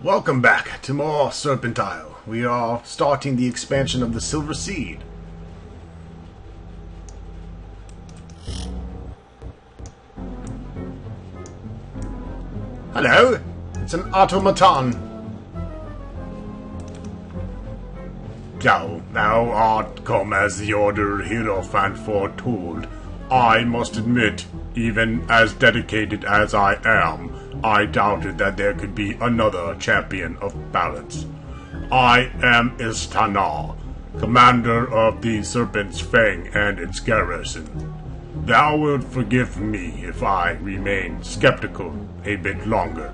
Welcome back to more Serpent Isle. We are starting the expansion of the Silver Seed. Hello? It's an automaton. Thou art come as the Order Hierophant foretold. I must admit, even as dedicated as I am, I doubted that there could be another champion of balance. I am Istana, commander of the Serpent's Fang and its garrison. Thou wilt forgive me if I remain skeptical a bit longer.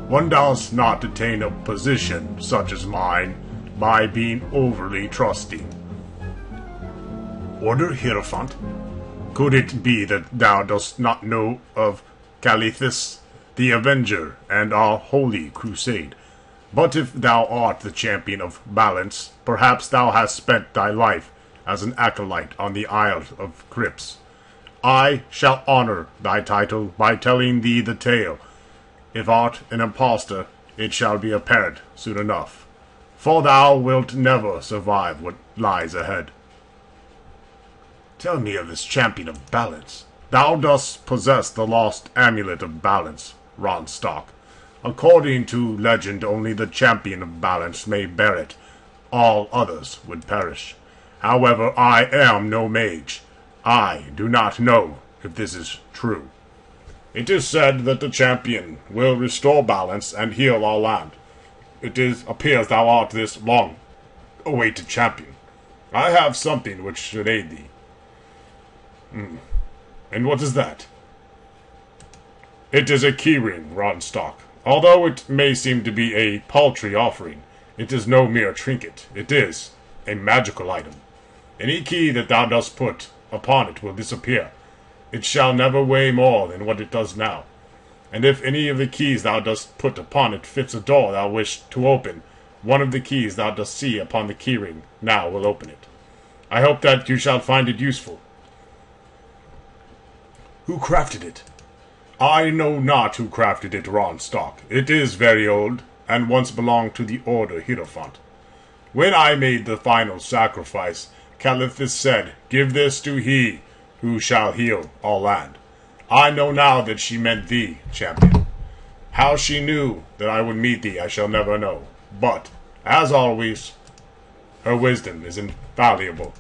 One does not attain a position such as mine by being overly trusting. Order Hierophant? Could it be that thou dost not know of Calithus, the Avenger, and our holy crusade? But if thou art the champion of balance, perhaps thou hast spent thy life as an acolyte on the Isle of Crypts. I shall honor thy title by telling thee the tale. If art an impostor, it shall be apparent soon enough, for thou wilt never survive what lies ahead. Tell me of this champion of balance. Thou dost possess the lost amulet of balance, Ronstock. According to legend, only the champion of balance may bear it. All others would perish. However, I am no mage. I do not know if this is true. It is said that the champion will restore balance and heal our land. Appears thou art this long-awaited champion. I have something which should aid thee. And what is that? It is a keyring, Ronstock. Although it may seem to be a paltry offering, it is no mere trinket. It is a magical item. Any key that thou dost put upon it will disappear. It shall never weigh more than what it does now. And if any of the keys thou dost put upon it fits a door thou wish to open, one of the keys thou dost see upon the keyring now will open it. I hope that you shall find it useful. Who crafted it? I know not who crafted it, Ronstock. It is very old, and once belonged to the Order Hierophant. When I made the final sacrifice, Calithus said, "Give this to he who shall heal our land." I know now that she meant thee, champion. How she knew that I would meet thee I shall never know. But, as always, her wisdom is invaluable.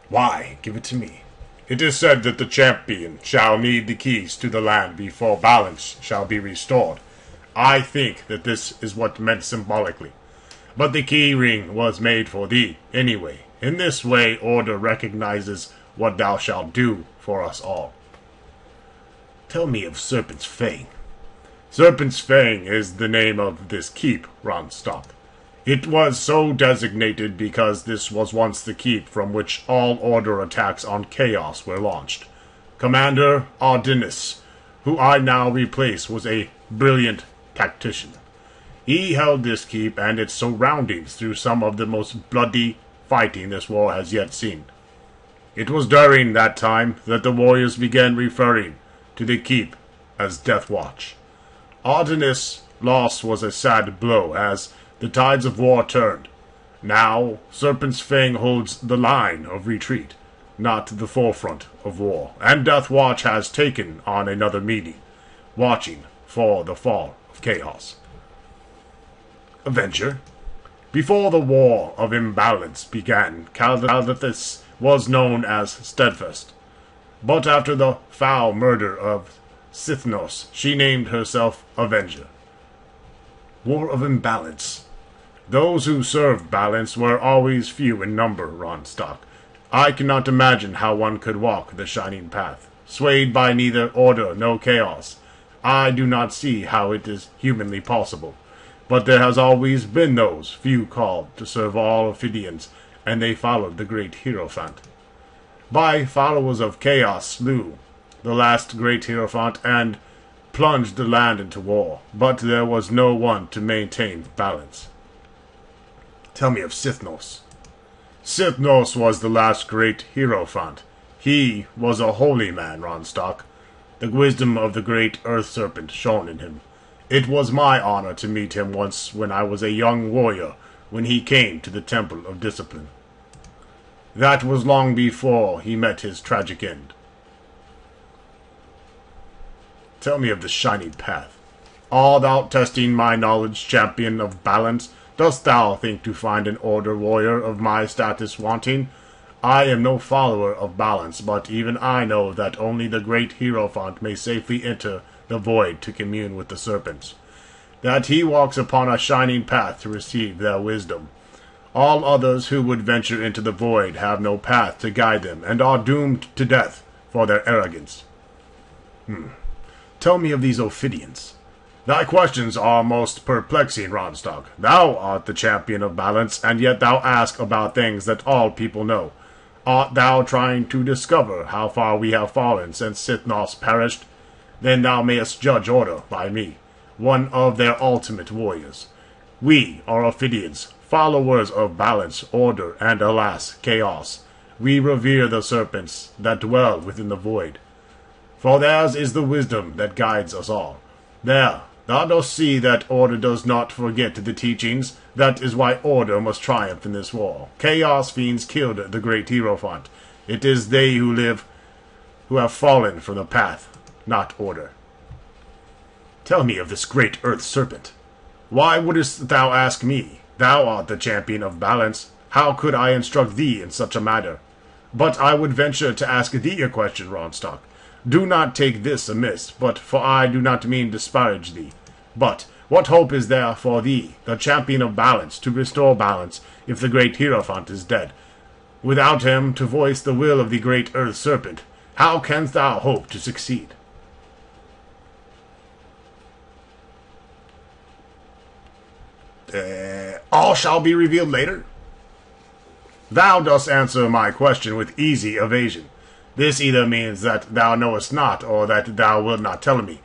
Why, give it to me. It is said that the champion shall need the keys to the land before balance shall be restored. I think that this is what meant symbolically. But the key ring was made for thee, anyway. In this way, Order recognizes what thou shalt do for us all. Tell me of Serpent's Fang. Serpent's Fang is the name of this keep, Ronstock. It was so designated because this was once the keep from which all Order attacks on Chaos were launched. Commander Ardennis, who I now replace, was a brilliant tactician. He held this keep and its surroundings through some of the most bloody fighting this war has yet seen. It was during that time that the warriors began referring to the keep as Death Watch. Ardennis' loss was a sad blow as the tides of war turned. Now, Serpent's Fang holds the line of retreat, not the forefront of war, and Death Watch has taken on another meaning, watching for the fall of Chaos. Avenger? Before the War of Imbalance began, Calithus was known as Steadfast. But after the foul murder of Sithnos, she named herself Avenger. War of Imbalance. Those who served balance were always few in number, Ronstock. I cannot imagine how one could walk the shining path, swayed by neither order nor chaos. I do not see how it is humanly possible. But there has always been those few called to serve all Ophidians, and they followed the great Hierophant. By followers of Chaos slew the last great Hierophant and plunged the land into war, but there was no one to maintain balance. Tell me of Sithnos. Sithnos was the last great Hierophant. He was a holy man, Ronstock. The wisdom of the great Earth Serpent shone in him. It was my honor to meet him once when I was a young warrior, when he came to the Temple of Discipline. That was long before he met his tragic end. Tell me of the shining path. Art thou testing my knowledge, champion of balance? Dost thou think to find an order warrior of my status wanting? I am no follower of balance, but even I know that only the great Hierophant may safely enter the void to commune with the serpents, that he walks upon a shining path to receive their wisdom. All others who would venture into the void have no path to guide them, and are doomed to death for their arrogance. Tell me of these Ophidians. Thy questions are most perplexing, Ronstock. Thou art the champion of balance, and yet thou ask about things that all people know. Art thou trying to discover how far we have fallen since Sithnos perished? Then thou mayest judge order by me, one of their ultimate warriors. We are Ophidians, followers of balance, order, and, alas, chaos. We revere the serpents that dwell within the void, for theirs is the wisdom that guides us all. There, thou dost see that order does not forget the teachings. That is why order must triumph in this war. Chaos fiends killed the great Hierophant. It is they who live who have fallen from the path, not order. Tell me of this great earth serpent. Why wouldst thou ask me? Thou art the champion of balance. How could I instruct thee in such a matter? But I would venture to ask thee a question, Ronstock. Do not take this amiss, for I do not mean to disparage thee. But what hope is there for thee, the champion of balance, to restore balance if the great Hierophant is dead? Without him to voice the will of the great earth serpent, how canst thou hope to succeed? All shall be revealed later. Thou dost answer my question with easy evasion. This either means that thou knowest not, or that thou wilt not tell me.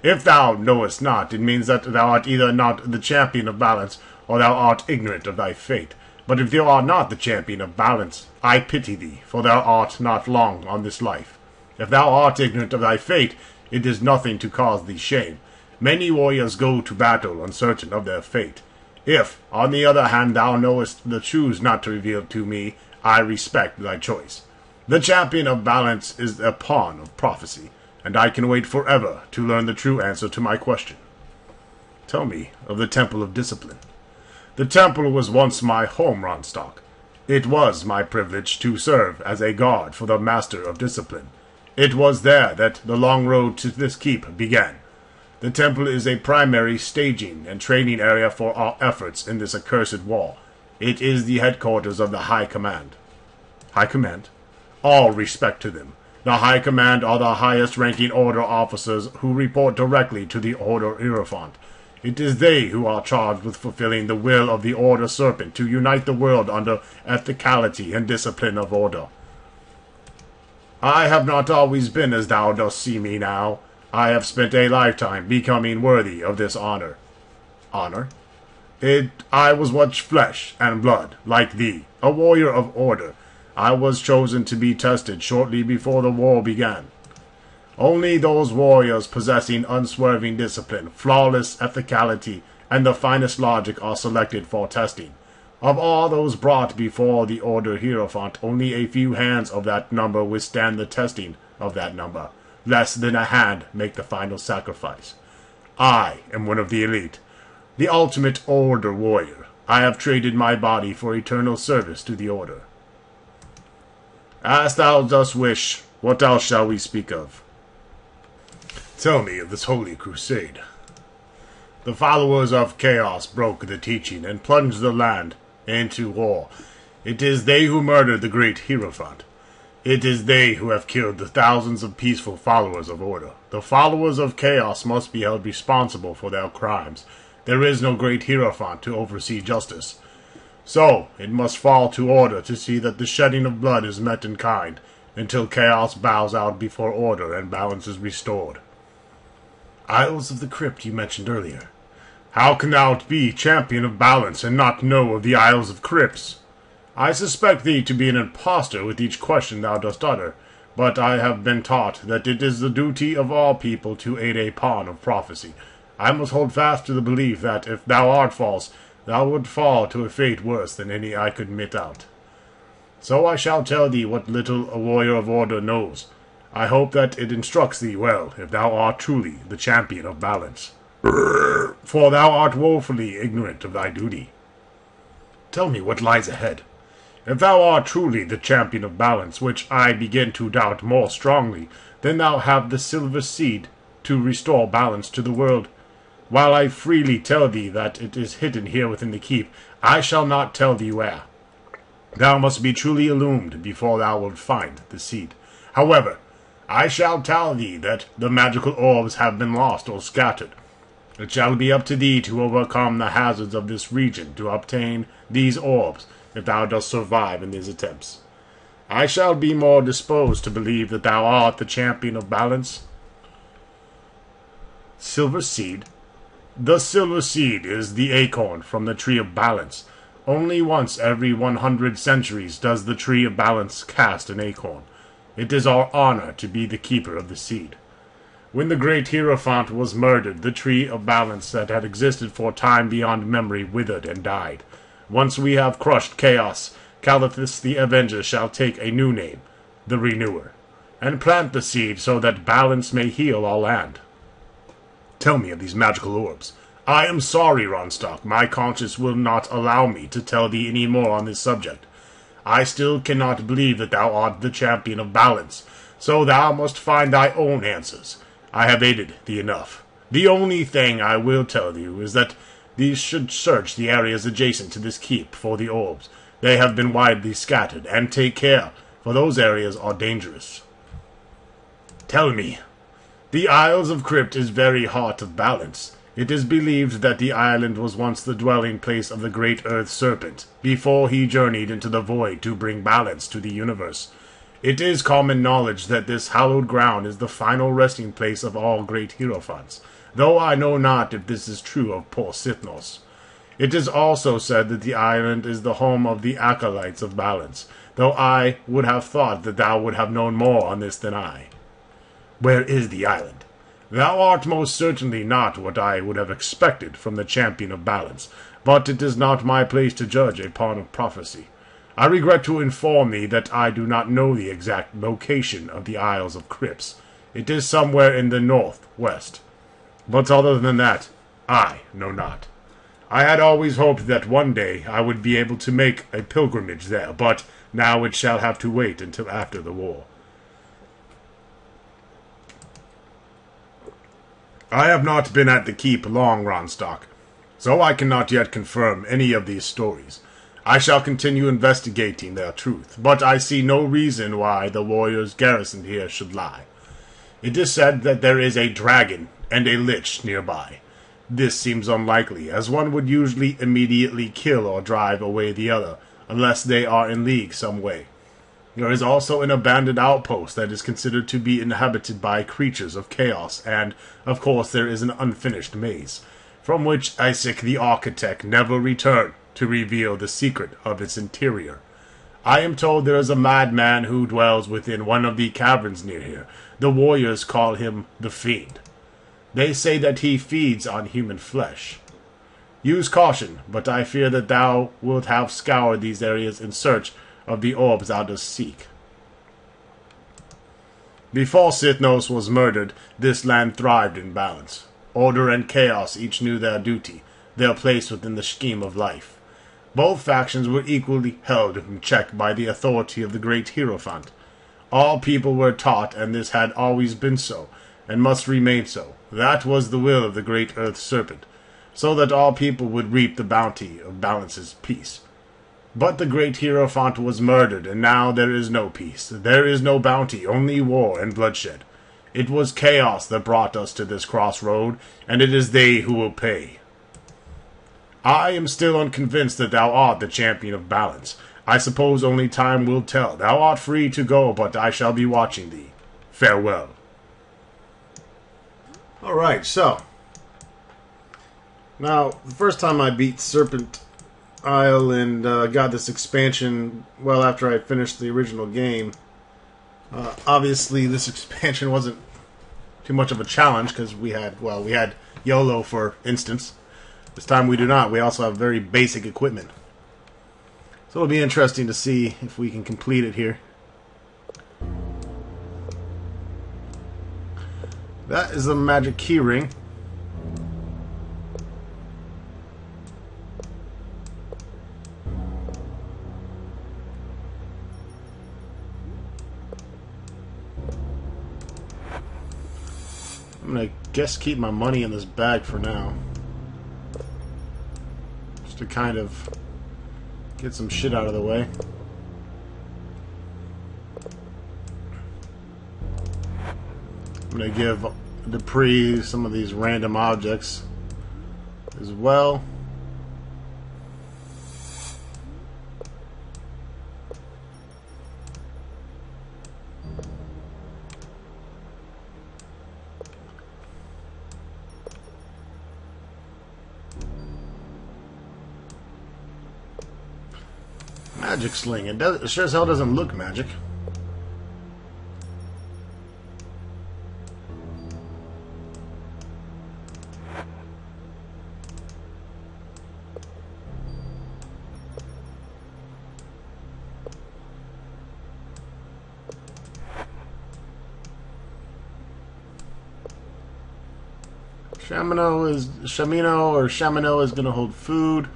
If thou knowest not, it means that thou art either not the champion of balance, or thou art ignorant of thy fate. But if thou art not the champion of balance, I pity thee, for thou art not long on this life. If thou art ignorant of thy fate, it is nothing to cause thee shame. Many warriors go to battle uncertain of their fate. If, on the other hand, thou knowest the choose not to reveal to me, I respect thy choice. The champion of balance is a pawn of prophecy, and I can wait forever to learn the true answer to my question. Tell me of the Temple of Discipline. The temple was once my home, Ronstock. It was my privilege to serve as a guard for the Master of Discipline. It was there that the long road to this keep began. The temple is a primary staging and training area for our efforts in this accursed war. It is the headquarters of the High Command. High Command? All respect to them. The High Command are the highest-ranking Order officers who report directly to the Order Hierophant. It is they who are charged with fulfilling the will of the Order Serpent to unite the world under ethicality and discipline of order. I have not always been as thou dost see me now. I have spent a lifetime becoming worthy of this honor. Honor? I was once flesh and blood, like thee, a warrior of order. I was chosen to be tested shortly before the war began. Only those warriors possessing unswerving discipline, flawless ethicality, and the finest logic are selected for testing. Of all those brought before the Order Hierophant, only a few hands of that number withstand the testing of that number. Less than a hand make the final sacrifice. I am one of the elite, the ultimate Order warrior. I have traded my body for eternal service to the Order. As thou dost wish, what else shall we speak of? Tell me of this holy crusade. The followers of chaos broke the teaching and plunged the land into war. It is they who murdered the great Hierophant. It is they who have killed the thousands of peaceful followers of order. The followers of chaos must be held responsible for their crimes. There is no great Hierophant to oversee justice. So, it must fall to order to see that the shedding of blood is met in kind, until chaos bows out before order and balance is restored. Isles of the Crypt you mentioned earlier. How can thou be champion of balance and not know of the Isles of Crypts? I suspect thee to be an impostor with each question thou dost utter, but I have been taught that it is the duty of all people to aid a pawn of prophecy. I must hold fast to the belief that, if thou art false, thou would fall to a fate worse than any I could mete out. So I shall tell thee what little a warrior of order knows. I hope that it instructs thee well, if thou art truly the champion of balance. For thou art woefully ignorant of thy duty. Tell me what lies ahead. If thou art truly the champion of balance, which I begin to doubt more strongly, then thou have the silver seed to restore balance to the world. While I freely tell thee that it is hidden here within the keep, I shall not tell thee where. Thou must be truly illumined before thou wilt find the seed. However, I shall tell thee that the magical orbs have been lost or scattered. It shall be up to thee to overcome the hazards of this region to obtain these orbs, if thou dost survive in these attempts. I shall be more disposed to believe that thou art the champion of balance. Silver seed? The silver seed is the acorn from the tree of balance. Only once every 100 centuries does the tree of balance cast an acorn. It is our honor to be the keeper of the seed. When the great Hierophant was murdered, the tree of balance that had existed for time beyond memory withered and died. Once we have crushed chaos, Calathus the Avenger shall take a new name, the Renewer, and plant the seed so that balance may heal our land. Tell me of these magical orbs. I am sorry, Ronstock, my conscience will not allow me to tell thee any more on this subject. I still cannot believe that thou art the champion of balance, so thou must find thy own answers. I have aided thee enough. The only thing I will tell you is that these should search the areas adjacent to this keep for the orbs. They have been widely scattered, and take care, for those areas are dangerous. Tell me. The Isles of Crypt is very heart of balance. It is believed that the island was once the dwelling place of the great earth Serpent, before he journeyed into the void to bring balance to the universe. It is common knowledge that this hallowed ground is the final resting place of all great Hierophants, though I know not if this is true of poor Sithnos. It is also said that the island is the home of the Acolytes of Balance, though I would have thought that thou would have known more on this than I. Where is the island? Thou art most certainly not what I would have expected from the champion of balance, but it is not my place to judge upon a prophecy. I regret to inform thee that I do not know the exact location of the Isles of Crypts. It is somewhere in the northwest. But other than that, I know not. I had always hoped that one day I would be able to make a pilgrimage there, but now it shall have to wait until after the war. I have not been at the keep long, Ronstock, so I cannot yet confirm any of these stories. I shall continue investigating their truth, but I see no reason why the warriors garrisoned here should lie. It is said that there is a dragon and a lich nearby. This seems unlikely, as one would usually immediately kill or drive away the other, unless they are in league some way. There is also an abandoned outpost that is considered to be inhabited by creatures of chaos, and, of course, there is an unfinished maze, from which Isaac the architect never returned to reveal the secret of its interior. I am told there is a madman who dwells within one of the caverns near here. The warriors call him the Fiend. They say that he feeds on human flesh. Use caution, but I fear that thou wilt have scoured these areas in search of the orbs thou dost seek. Before Sithnos was murdered, this land thrived in balance. Order and chaos each knew their duty, their place within the scheme of life. Both factions were equally held in check by the authority of the great Hierophant. All people were taught, and this had always been so, and must remain so. That was the will of the great Earth Serpent, so that all people would reap the bounty of Balance's peace. But the great Hierophant was murdered, and now there is no peace. There is no bounty, only war and bloodshed. It was chaos that brought us to this crossroad, and it is they who will pay. I am still unconvinced that thou art the champion of balance. I suppose only time will tell. Thou art free to go, but I shall be watching thee. Farewell. Alright, so. Now, the first time I beat Serpent Isle and got this expansion well after I finished the original game. Obviously, this expansion wasn't too much of a challenge because we had YOLO for instance. This time we do not. We also have very basic equipment. So it'll be interesting to see if we can complete it here. That is a magic key ring. I'm gonna guess keep my money in this bag for now. Just to kind of get some shit out of the way. I'm gonna give Dupree some of these random objects as well. Magic sling. It sure as hell doesn't look magic. Shamino is going to hold food.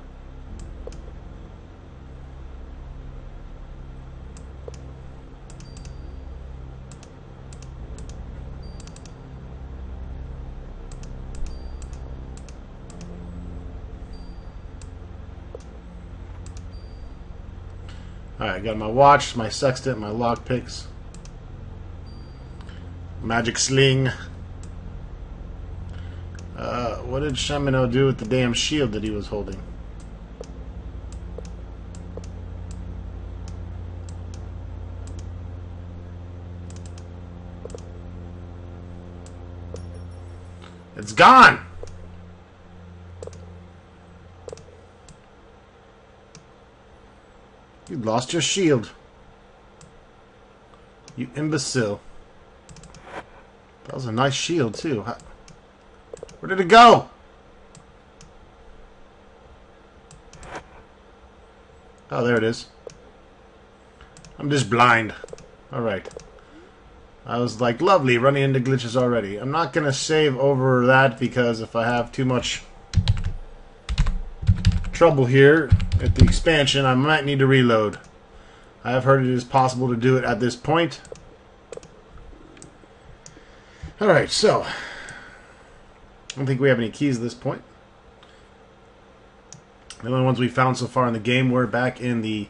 Alright, got my watch, my sextant, my lockpicks. Magic sling. What did Shamino do with the damn shield that he was holding? It's gone! You lost your shield. You imbecile. That was a nice shield, too. Where did it go? Oh, there it is. I'm just blind. Alright. I was like, lovely, running into glitches already. I'm not going to save over that because if I have too much trouble here at the expansion, I might need to reload. I have heard it is possible to do it at this point. Alright, so I don't think we have any keys at this point. The only ones we found so far in the game were back in the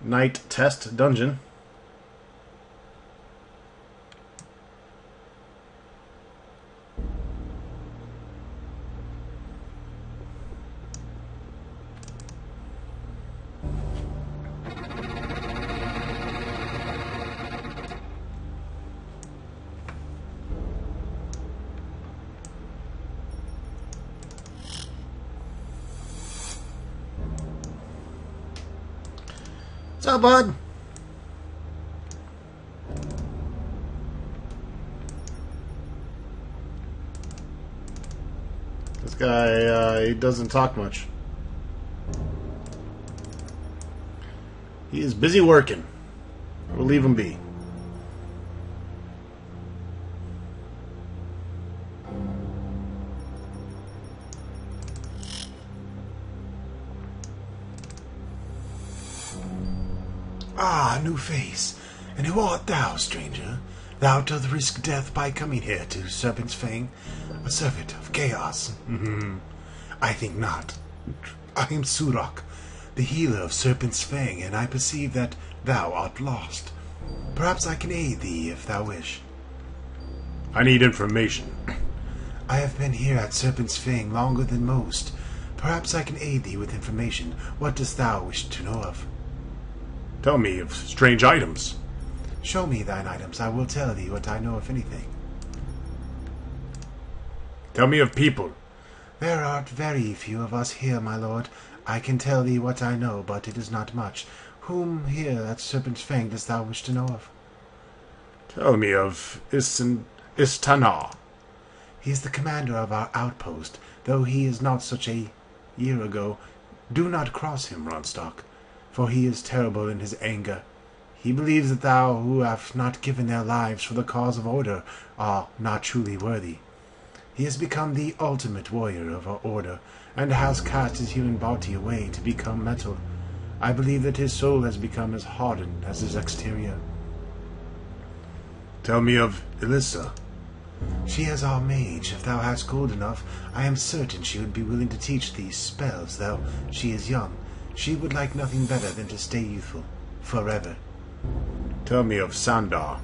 night test dungeon. What's up, bud? This guy, he doesn't talk much. He is busy working. We'll leave him be. Ah, new face. And who art thou, stranger? Thou doth risk death by coming here to Serpent's Fang, a servant of chaos. I think not. I am Surok, the healer of Serpent's Fang, and I perceive that thou art lost. Perhaps I can aid thee if thou wish. I need information. I have been here at Serpent's Fang longer than most. Perhaps I can aid thee with information. What dost thou wish to know of? Tell me of strange items. Show me thine items. I will tell thee what I know, if anything. Tell me of people. There are very few of us here, my lord. I can tell thee what I know, but it is not much. Whom here at Serpent's Fang dost thou wish to know of? Tell me of Istana. He is the commander of our outpost, though he is not such a year ago. Do not cross him, Ronstock, for he is terrible in his anger. He believes that thou who have not given their lives for the cause of order are not truly worthy. He has become the ultimate warrior of our order, and has cast his human body away to become metal. I believe that his soul has become as hardened as his exterior. Tell me of Elissa. She is our mage. If thou hast gold enough, I am certain she would be willing to teach thee spells, though she is young. She would like nothing better than to stay youthful, forever. Tell me of Sandar.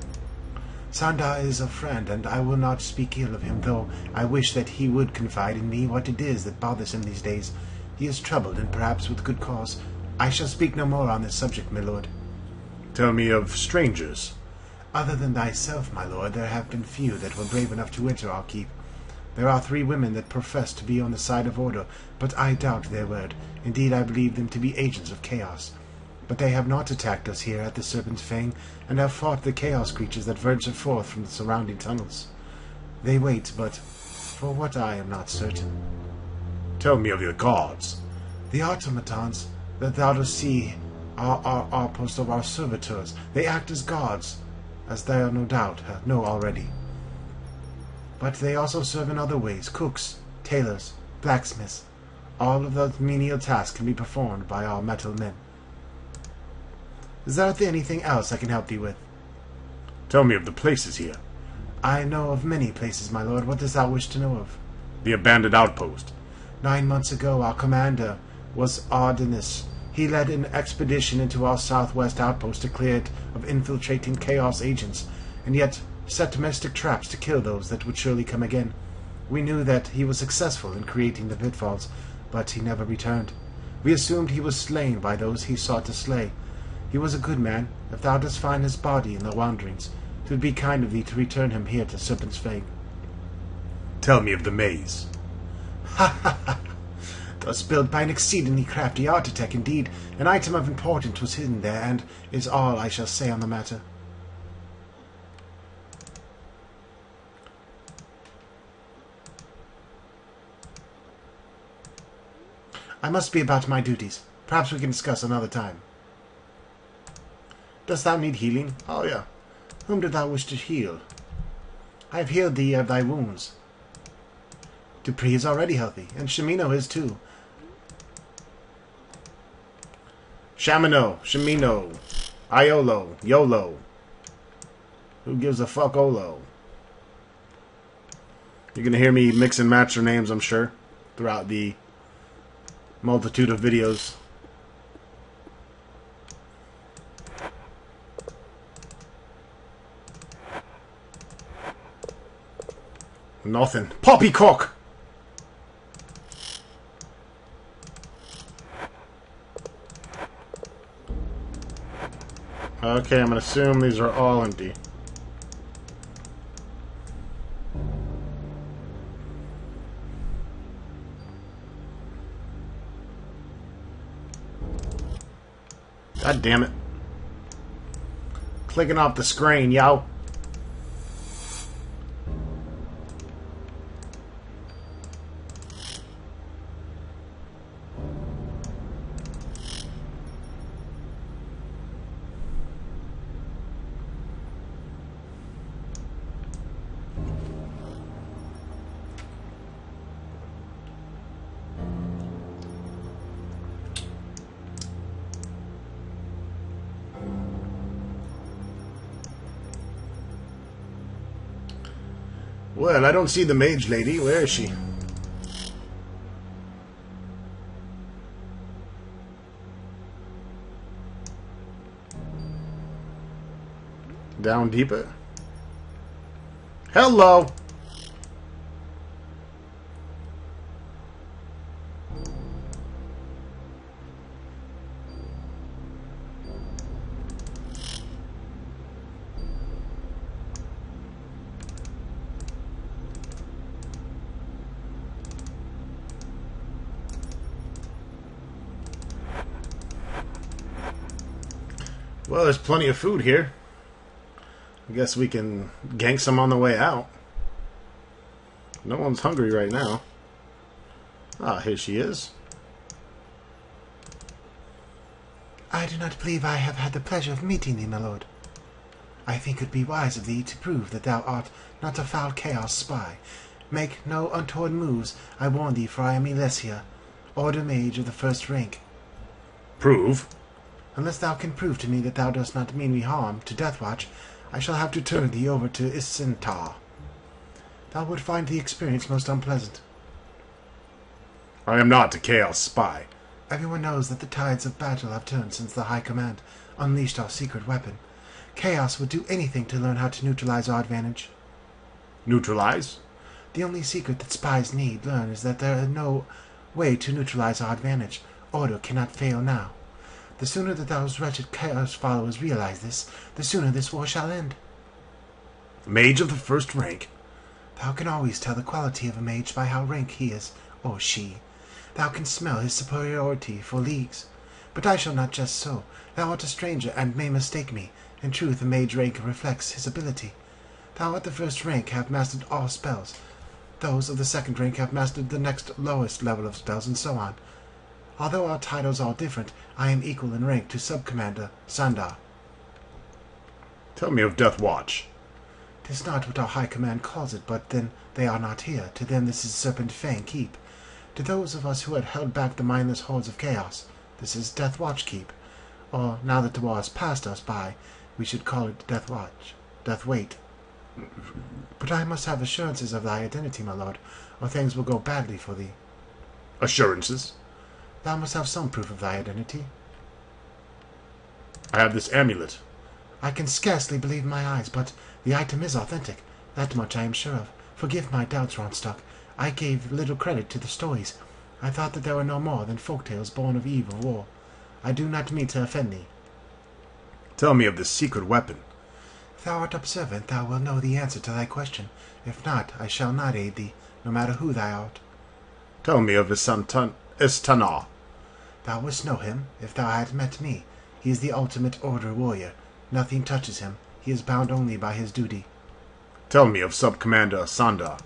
Sandar is a friend, and I will not speak ill of him, though I wish that he would confide in me what it is that bothers him these days. He is troubled, and perhaps with good cause. I shall speak no more on this subject, my lord. Tell me of strangers. Other than thyself, my lord, there have been few that were brave enough to enter our keep. There are 3 women that profess to be on the side of order, but I doubt their word. Indeed, I believe them to be agents of chaos. But they have not attacked us here at the Serpent's Fang, and have fought the chaos creatures that venture forth from the surrounding tunnels. They wait, but for what I am not certain. Tell me of your gods. The automatons that thou dost see are our outpost of our servitors. They act as gods, as thou no doubt know already. But they also serve in other ways: cooks, tailors, blacksmiths. All of those menial tasks can be performed by our metal men. Is there anything else I can help thee with? Tell me of the places here. I know of many places, my lord. What dost thou wish to know of? The abandoned outpost. 9 months ago, our commander was Ardenis. He led an expedition into our southwest outpost to clear it of infiltrating chaos agents, and yet set domestic traps to kill those that would surely come again. We knew that he was successful in creating the pitfalls, but he never returned. We assumed he was slain by those he sought to slay. He was a good man. If thou dost find his body in the wanderings, 'twould be kind of thee to return him here to Serpent's Fang. Tell me of the maze. Ha ha ha! 'Twas built by an exceedingly crafty architect indeed. An item of importance was hidden there, and is all I shall say on the matter. I must be about my duties. Perhaps we can discuss another time. Dost thou need healing? Oh, yeah. Whom did thou wish to heal? I have healed thee of thy wounds. Dupree is already healthy, and Shamino is too. Shamino, Shamino, Iolo, YOLO. Who gives a fuck Olo? You're going to hear me mix and match their names, I'm sure, throughout the multitude of videos. Nothing. Poppycock! Okay, I'm going to assume these are all empty. God damn it. Clicking off the screen, yo. Well, I don't see the mage lady. Where is she? Down deeper? Hello! Well, there's plenty of food here. I guess we can gank some on the way out. No one's hungry right now. Ah, here she is. I do not believe I have had the pleasure of meeting thee, my lord. I think it be wise of thee to prove that thou art not a foul chaos spy. Make no untoward moves, I warn thee, for I am Elesia, Order Mage of the first rank. Prove? Unless thou can prove to me that thou dost not mean me harm to Deathwatch, I shall have to turn thee over to Isentar. Thou would find the experience most unpleasant. I am not a chaos spy. Everyone knows that the tides of battle have turned since the High Command unleashed our secret weapon. Chaos would do anything to learn how to neutralize our advantage. Neutralize? The only secret that spies need learn is that there is no way to neutralize our advantage. Order cannot fail now. The sooner that those wretched Chaos followers realize this, the sooner this war shall end. Mage of the first rank? Thou can always tell the quality of a mage by how rank he is, or she. Thou can smell his superiority for leagues. But I shall not jest so. Thou art a stranger, and may mistake me. In truth, a mage rank reflects his ability. Thou at the first rank have mastered all spells. Those of the second rank have mastered the next lowest level of spells, and so on. Although our titles are different, I am equal in rank to Sub-Commander Sandar. Tell me of Deathwatch. 'Tis not what our High Command calls it, but then they are not here. To them this is Serpent Fang Keep. To those of us who had held back the mindless hordes of chaos, this is Deathwatch Keep. Or, now that the war has passed us by, we should call it Deathwatch. Deathwait. But I must have assurances of thy identity, my lord, or things will go badly for thee. Assurances? Thou must have some proof of thy identity. I have this amulet. I can scarcely believe my eyes, but the item is authentic. That much I am sure of. Forgive my doubts, Ronstock. I gave little credit to the stories. I thought that there were no more than folk tales born of eve or war. I do not mean to offend thee. Tell me of this secret weapon. If thou art observant, thou wilt know the answer to thy question. If not, I shall not aid thee, no matter who thou art. Tell me of Istanar. Thou wouldst know him, if thou hadst met me. He is the ultimate Order warrior. Nothing touches him. He is bound only by his duty. Tell me of Sub-Commander Sandar.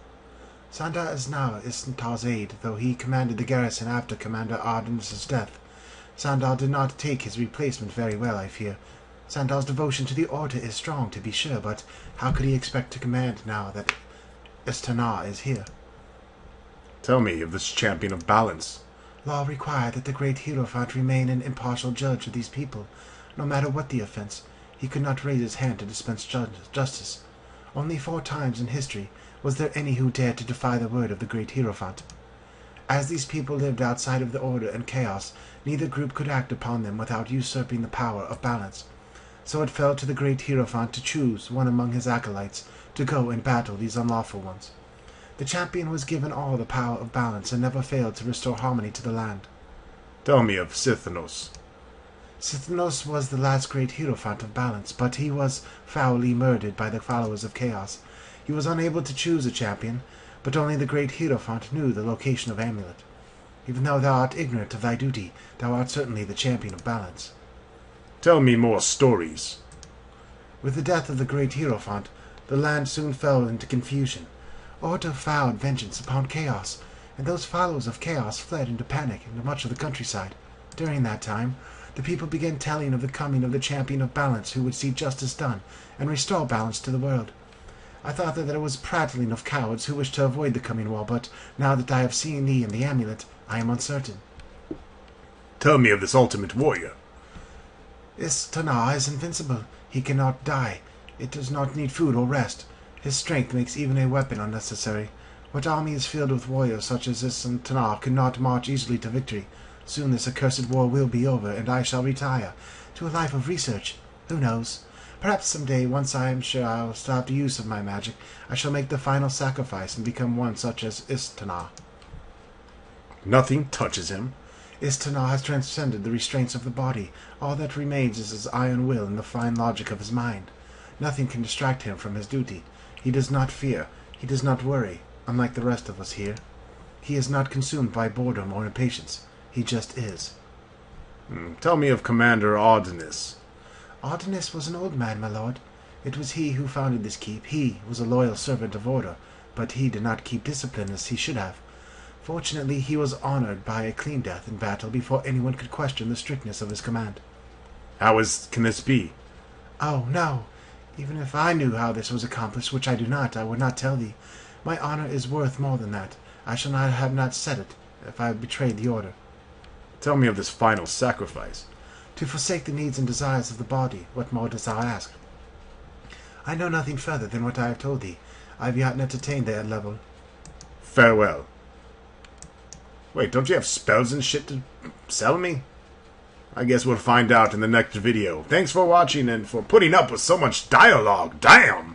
Sandar is now Isentar's aide, though he commanded the garrison after Commander Ardennis's death. Sandar did not take his replacement very well, I fear. Sandar's devotion to the Order is strong, to be sure, but how could he expect to command now that Istanar is here? Tell me of this champion of balance. Law required that the great Hierophant remain an impartial judge of these people. No matter what the offense, he could not raise his hand to dispense justice. Only 4 times in history was there any who dared to defy the word of the great Hierophant. As these people lived outside of the order and chaos, neither group could act upon them without usurping the power of balance. So it fell to the great Hierophant to choose one among his acolytes to go and battle these unlawful ones. The champion was given all the power of balance and never failed to restore harmony to the land. Tell me of Sithanos. Sithanos was the last great Hierophant of balance, but he was foully murdered by the followers of chaos. He was unable to choose a champion, but only the great Hierophant knew the location of amulet. Even though thou art ignorant of thy duty, thou art certainly the champion of balance. Tell me more stories. With the death of the great Hierophant, the land soon fell into confusion. Order vowed vengeance upon chaos, and those followers of chaos fled into panic into much of the countryside. During that time, the people began telling of the coming of the champion of balance who would see justice done and restore balance to the world. I thought that there was prattling of cowards who wished to avoid the coming war, but now that I have seen thee and the amulet, I am uncertain. Tell me of this ultimate warrior. Istanar is invincible. He cannot die. It does not need food or rest. His strength makes even a weapon unnecessary. What army is filled with warriors such as Istanar could not march easily to victory. Soon this accursed war will be over, and I shall retire to a life of research. Who knows? Perhaps some day, once I am sure I will stop the use of my magic, I shall make the final sacrifice and become one such as Istanar. Nothing touches him. Istanar has transcended the restraints of the body. All that remains is his iron will and the fine logic of his mind. Nothing can distract him from his duty. He does not fear. He does not worry, unlike the rest of us here. He is not consumed by boredom or impatience. He just is. Tell me of Commander Ardennis. Ardennis was an old man, my lord. It was he who founded this keep. He was a loyal servant of order. but he did not keep discipline as he should have. Fortunately, he was honored by a clean death in battle before anyone could question the strictness of his command. Can this be? Oh, no. Even if I knew how this was accomplished, which I do not, I would not tell thee. My honor is worth more than that. I shall not have not said it, if I had betrayed the order. Tell me of this final sacrifice. To forsake the needs and desires of the body, what more dost thou ask? I know nothing further than what I have told thee. I have yet not attained their level. Farewell. Wait, don't you have spells and shit to sell me? I guess we'll find out in the next video. Thanks for watching and for putting up with so much dialogue. Damn!